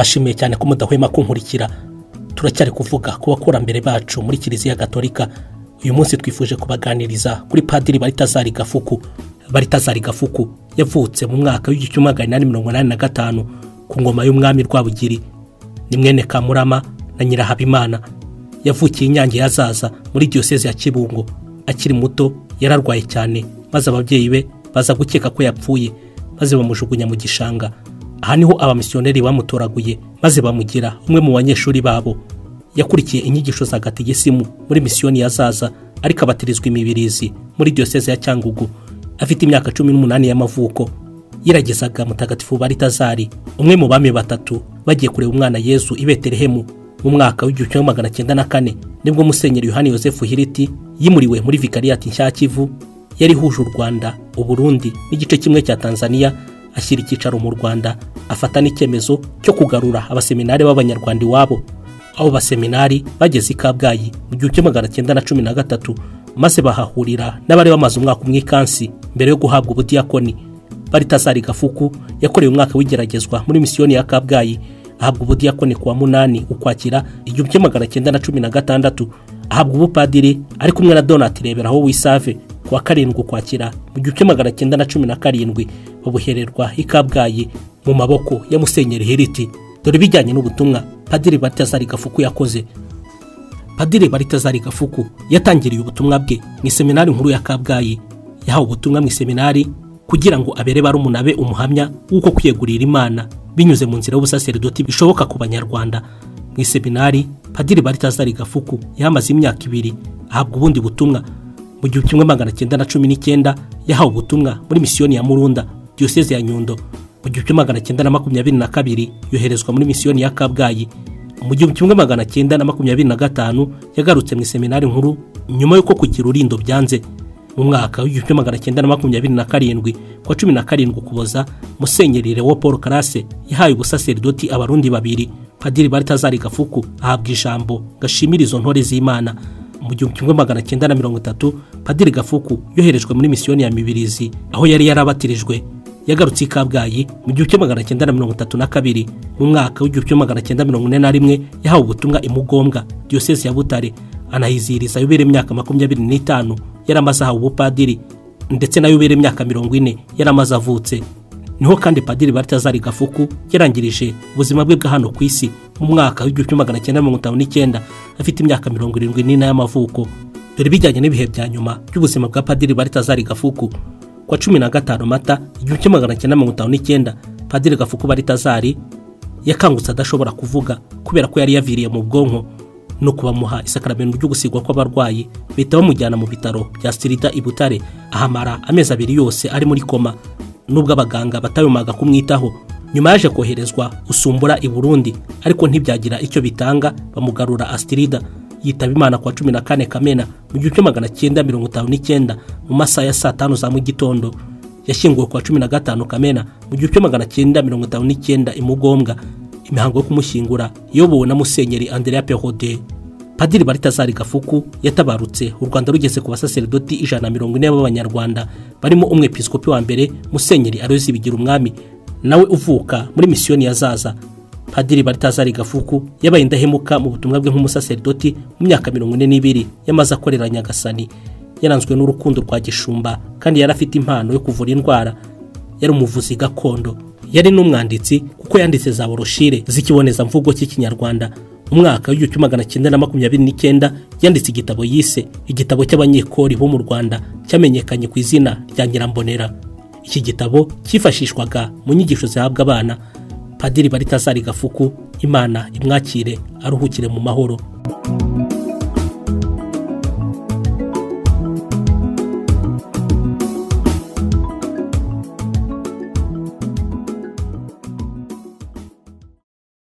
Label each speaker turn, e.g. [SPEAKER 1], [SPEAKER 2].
[SPEAKER 1] bashimiye cyane ko mudahwema kunkurikira. Turacyari kuvuga ku bakurambere bacu muri Kiliziya Gatolika. Uyu munsi twifuje kubaganiriza kuri Padiri Balthazar Gafuku. Balthazar Gafuku yavutse mu mwaka w'1885 ku ngoma y'umwami Rwabugiri. Ni mwene Kamurama na Nyirahabimana. Yavukiye Inyange ya Zaza muri diocese ya Kibungo. Akiri muto yararwaye cyane, maze ababyeyi be baza gukeka ko yapfuye, maze bamujugunya mu gishanga. Aha niho abamisiyoneri bamutoraguye, maze bamugira umwe mu banyeshuri babo. Yakurikiye inyigisho za gatigisimu muri misiyoni ya Zaza, ariko abatirizwa imibirizi muri diocese ya Cyangugu. Afite imyaka 18 y'amavuko. Yiragezaga Mutagatifu Balthazar, umwe mu bami batatu bagiye kureba umwana Yesu i Betelehemu mu mwaka w'1904, nibwo Musenyeri Yohani Yosefu Hiriti yimuriwe muri Vikariyati nshya Kivu yari huje u Rwanda, u Burundi n'igice kimwe cya Tanzania, ashyira icyicaro mu Rwanda, afata n'icyemezo cyo kugarura abaseminari b'Abanyarwanda iwabo. Abo baseminari bageze i Kabgayi mu 1913, maze bahahurira n'abari bamaze umwaka umwe Kansi mbere yo guhabwa ubudiyakoni. Balthazar Gafuku yakorewe umwaka w'igeragezwa muri misiyoni ya Kabgayi, ahabwa ubudiyakoni kuwa 8 Ukwakira 1916, ahabwa ubupadiri ari kumwe na Donati Reberaho Wisave kuwa 7 Ukwakira mu 1917, babuhererwa i Kabgayi mu maboko ya Musenyeri Hiriti. Dore bijyanye n'ubutumwa Padiri Balthazar Gafuku yakoze. Padiri Balthazar Gafuku yatangiriye ubutumwa bwe mu seminari nkuru ya Kabgayi. Yahawe ubutumwa mu seminari kugira ngo abere barumuna be umuhamya w'uko kwiyegurira Imana binyuze mu nzira y'ubusaserdoti bishoboka ku Banyarwanda. Mu seminari Padiri Balthazar Gafuku yamaze imyaka 2, ahabwa ubundi butumwa. Mu 1919 yahawe ubutumwa muri misiyoni ya Murunda, diocese ya Nyundo. Mu 1922 yoherezwa muri misiyoni ya Kabgayi. Mu 1925 yagarutse mu seminari nkuru nyuma yuko kugira urindo byanze. Mu mwaka w'1927 kwa 17 Ukuboza, Musenyeri Leopold Karase yahaye ubusaserdoti abarundi babiri. Padiri Balthazar Gafuku ahabwa ijambo gashimira izo ntore z'Imana. Mu 1930 Padiri Gafuku yoherejwe muri misiyoni ya Mibirizi, aho yari yarabatirijwe. Yagarutse i Kabgayi mu 1932. Mu mwaka w'1941 yahawe ubutumwa i Mugombwa, diocese ya Butare, anahiziriza yubire imyaka 25 yaramaze ahawe ubupadiri, ndetse na yubire imyaka 40 yaramaze avutse. Niho kandi Padiri Balthazar Gafuku yarangirije ubuzima bwe bwa hano ku isi mu mwaka w'1959, afite imyaka 74 y'amavuko. Dore bijyanye n'ibihe bya nyuma by'ubuzima bwa Padiri Balthazar Gafuku. Kwa 15 Mata 1959, Padiri Gafuku Balthazar yakangutse adashobora kuvuga kubera ko yari yaviriye mu bwonko, no kubamuha isakramento ryo gusigwa kw'abarwayi. Bita bamujyana mu bitaro bya Sirida i Butare, ahamara amezi 2 yose ari muri koma, nubwo abaganga batayomaga kumwitaho. Nyuma yaje koherezwa Usumbura i Burundi, ariko ntibyagira icyo bitanga, bamugarura Astrida. Yitaba Imana kwa 14 Kamena mu 1959 mu masaha ya saa 5 za mu gitondo. Yashyinguwe kwa 15 Kamena mu 1959 i Mugombwa. Imihango yo kumushyingura yobowe na Musenyeri Andrea Perode. Padiri Balthazar Gafuku yatabarutse u Rwanda rugeze ku basaserdoti 140 b'Abanyarwanda, barimo umwepiskopi wa mbere Musenyeri Aloysi Bigirumwami, nawe uvuka muri misiyoni ya Zaza. Padiri Balthazar Gafuku yabaye indahemuka mu butumwa bwe nk'umusaserdoti mu myaka 42 yamaze akorera Nyagasani. Yaranzwe n'urukundo rwa gishumba, kandi yarafite impano yo kuvura indwara. Yari umuvuzi gakondo, yari n'umwanditsi kuko yanditse za boroshire zikiboneza mvugo cy'Ikinyarwanda. Umwaka w'1929 yanditse igitabo yise Igitabo cy'Abanyekori bo mu Rwanda, cyamenyekanye ku izina rya Nyirambonera. Iki gitabo cyifashishwaga mu nyigisho zihabwa abana. Padiri Balthazar Gafuku, Imana imwakire aruhukire mu mahoro.